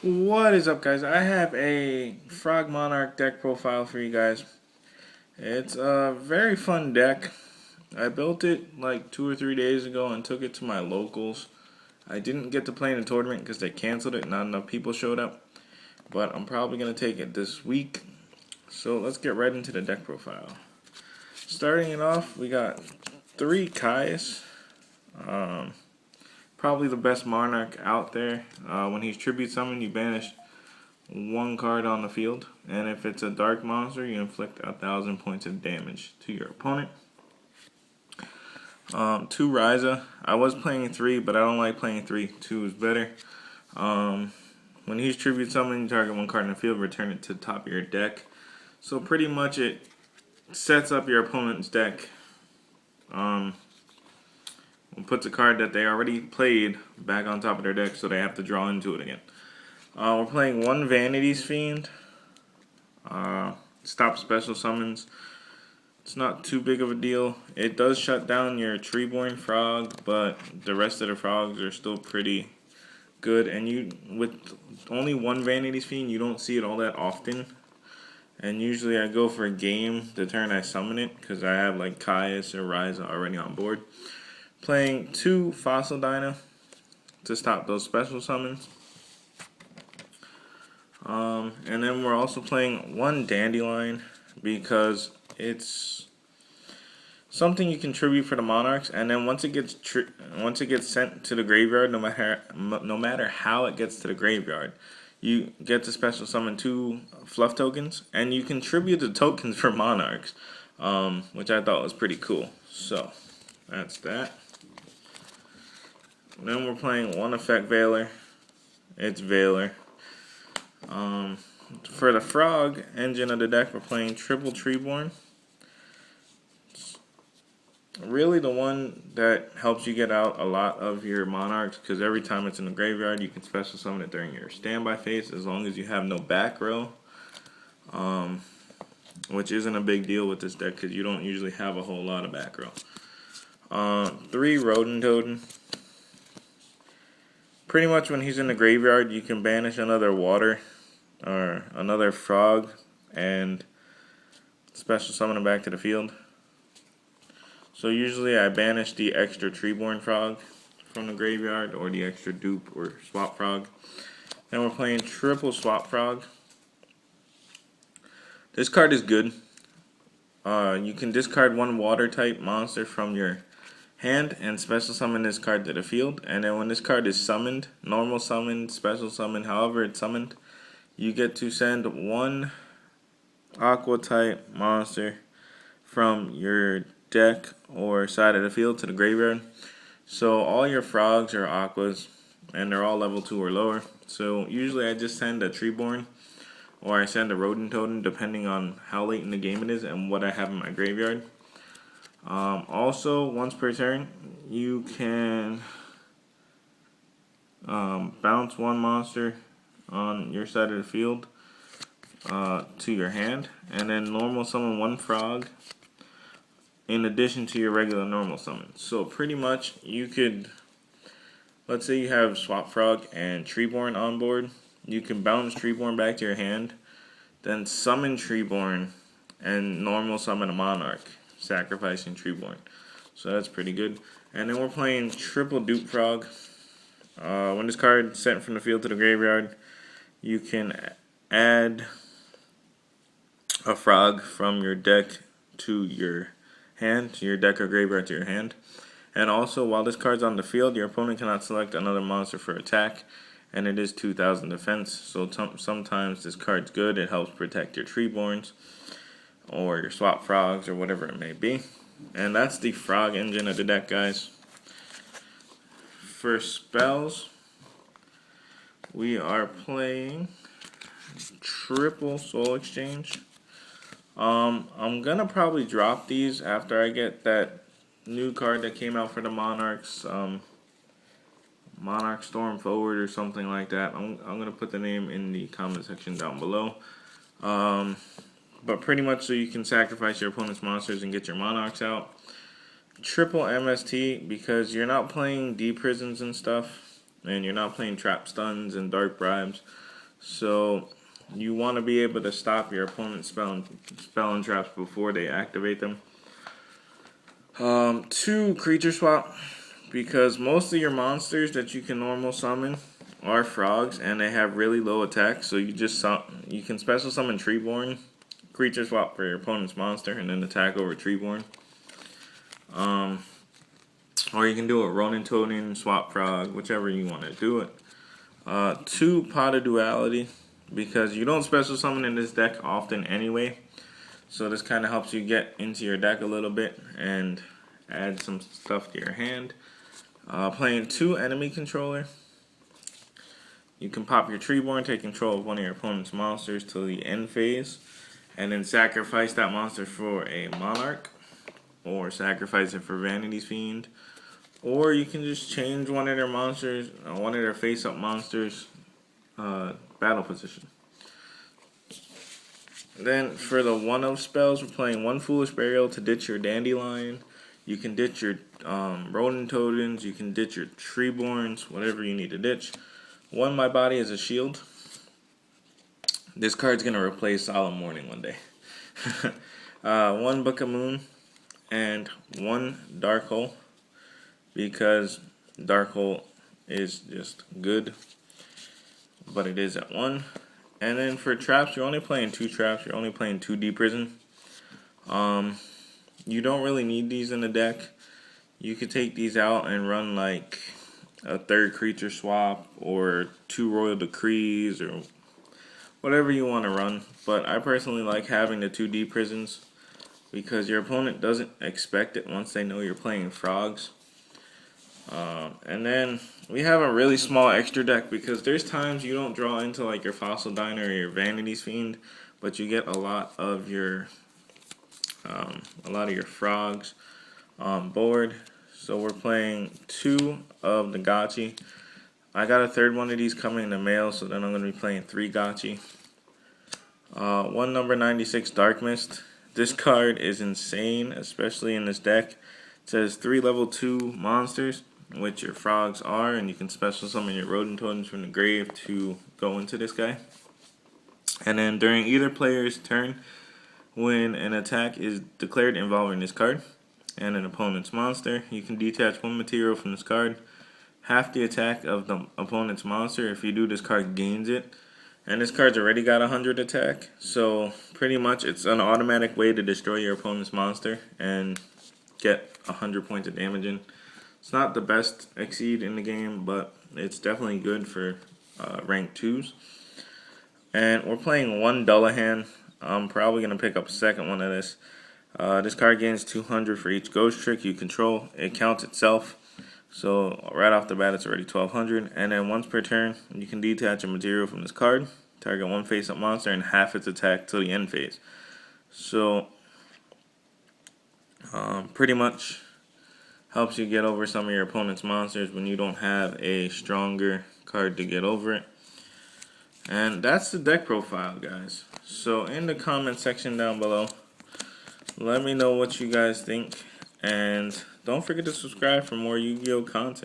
What is up, guys? I have a Frog Monarch deck profile for you guys. It's a very fun deck. I built it like 2 or 3 days ago and took it to my locals. I didn't get to play in a tournament because they canceled it. Not enough people showed up. But I'm probably going to take it this week. So let's get right into the deck profile. Starting it off, we got 3 Kais. Probably the best Monarch out there. When he's tribute summoned, you banish 1 card on the field, and if it's a dark monster, you inflict 1,000 points of damage to your opponent. 2 Ryza. I was playing 3, but I don't like playing 3. 2 is better. When he's tribute summoned, you target 1 card in the field, return it to the top of your deck. So pretty much it sets up your opponent's deck. Puts a card that they already played back on top of their deck, so they have to draw into it again. We're playing 1 Vanity's Fiend. Stop special summons. It's not too big of a deal. It does shut down your Treeborn Frog, but the rest of the frogs are still pretty good. And with only 1 Vanity's Fiend, you don't see it all that often. And usually I go for a game the turn I summon it, because I have like Caius or Ryza already on board. Playing 2 Fossil Dyna to stop those special summons. And then we're also playing 1 Dandelion because it's something you contribute for the Monarchs, and then once it gets sent to the graveyard, no matter how it gets to the graveyard, you get to special summon 2 fluff tokens, and you contribute the tokens for Monarchs, which I thought was pretty cool. So that's that. Then we're playing 1 Effect Veiler. It's Veiler. For the frog engine of the deck, we're playing triple Treeborn. It's really the one that helps you get out a lot of your Monarchs, because every time it's in the graveyard, you can special summon it during your standby phase, as long as you have no back row. Which isn't a big deal with this deck, because you don't usually have a whole lot of back row. 3 Rodent Totem. Pretty much when he's in the graveyard, you can banish another water or another frog and special summon him back to the field. So usually I banish the extra Treeborn Frog from the graveyard, or the extra dupe or swap frog. Then we're playing triple Swap Frog. This card is good. You can discard 1 water type monster from your hand and special summon this card to the field, and then when this card is summoned, normal summon, special summon, however it's summoned, you get to send 1 aqua type monster from your deck or side of the field to the graveyard. So all your frogs are aquas, and they're all level 2 or lower. So usually I just send a Treeborn, or I send a Rodent Totem, depending on how late in the game it is and what I have in my graveyard. Also, once per turn, you can bounce 1 monster on your side of the field to your hand, and then normal summon 1 frog in addition to your regular normal summon. So pretty much you could, let's say you have Swap Frog and Treeborn on board, you can bounce Treeborn back to your hand, then summon Treeborn and normal summon a Monarch, sacrificing Treeborn. So that's pretty good. And then we're playing triple Dupe Frog. When this card is sent from the field to the graveyard, you can add a frog from your deck to your hand, to your deck or graveyard to your hand. And also, while this card's on the field, your opponent cannot select another monster for attack, and it is 2,000 defense. So sometimes this card's good. It helps protect your Treeborns or your Swap Frogs or whatever it may be. And that's the frog engine of the deck, guys. For spells, we are playing triple Soul Exchange. I'm gonna probably drop these after I get that new card that came out for the Monarchs, Monarch Storm Forward or something like that. I'm gonna put the name in the comment section down below. But pretty much so you can sacrifice your opponent's monsters and get your Monarchs out. Triple MST, because you're not playing D prisons and stuff, and you're not playing trap stuns and dark bribes. So you want to be able to stop your opponent's spell and traps before they activate them. 2, creature swap, because most of your monsters that you can normal summon are frogs and they have really low attack. So you can special summon Treeborn, creature swap for your opponent's monster, and then attack over Treeborn. Or you can do a Ronin Tonin, swap frog, whichever you want to do it. 2, Pot of Duality, because you don't special summon in this deck often anyway. So this kind of helps you get into your deck a little bit and add some stuff to your hand. Playing 2, Enemy Controller. You can pop your Treeborn, take control of one of your opponent's monsters till the end phase, and then sacrifice that monster for a Monarch, or sacrifice it for Vanity's Fiend. Or you can just change one of their monsters, one of their face-up monsters' battle position. Then for the 1-of spells, we're playing 1 Foolish Burial to ditch your Dandelion. You can ditch your Ronin Totems, you can ditch your Treeborns, whatever you need to ditch. 1 My Body as a Shield. This card's going to replace Solemn Warning one day. 1 Book of Moon and 1 Dark Hole, because Dark Hole is just good, but it is at 1. And then for traps, you're only playing 2 traps. You're only playing 2 Deep Prison. You don't really need these in the deck. You could take these out and run like a 3rd creature swap or 2 Royal Decrees or whatever you want to run. But I personally like having the 2 Deep Prisons because your opponent doesn't expect it once they know you're playing frogs. And then we have a really small extra deck because there's times you don't draw into like your Fossil Diner or your Vanity's Fiend, but you get a lot of your frogs on board. So we're playing 2 of the Gotchi. I got a 3rd one of these coming in the mail, so then I'm going to be playing 3 Gotchi. 1 number 96 Dark Mist. This card is insane, especially in this deck. It says 3 level 2 monsters, which your frogs are, and you can special summon your Rodent Totems from the grave to go into this guy. And then during either player's turn, when an attack is declared involving this card and an opponent's monster, you can detach 1 material from this card. Half the attack of the opponent's monster. If you do, this card gains it. And this card's already got 100 attack, so pretty much it's an automatic way to destroy your opponent's monster and get 100 points of damage in. It's not the best Exceed in the game, but it's definitely good for rank 2s. And we're playing 1 Dullahan. I'm probably going to pick up a 2nd one of this. This card gains 200 for each ghost trick you control. It counts itself. So right off the bat, it's already 1200. And then once per turn, you can detach a material from this card, target 1 face-up monster, and half its attack till the end phase. So pretty much helps you get over some of your opponent's monsters when you don't have a stronger card to get over it. And that's the deck profile, guys. So in the comment section down below, let me know what you guys think. And don't forget to subscribe for more Yu-Gi-Oh content.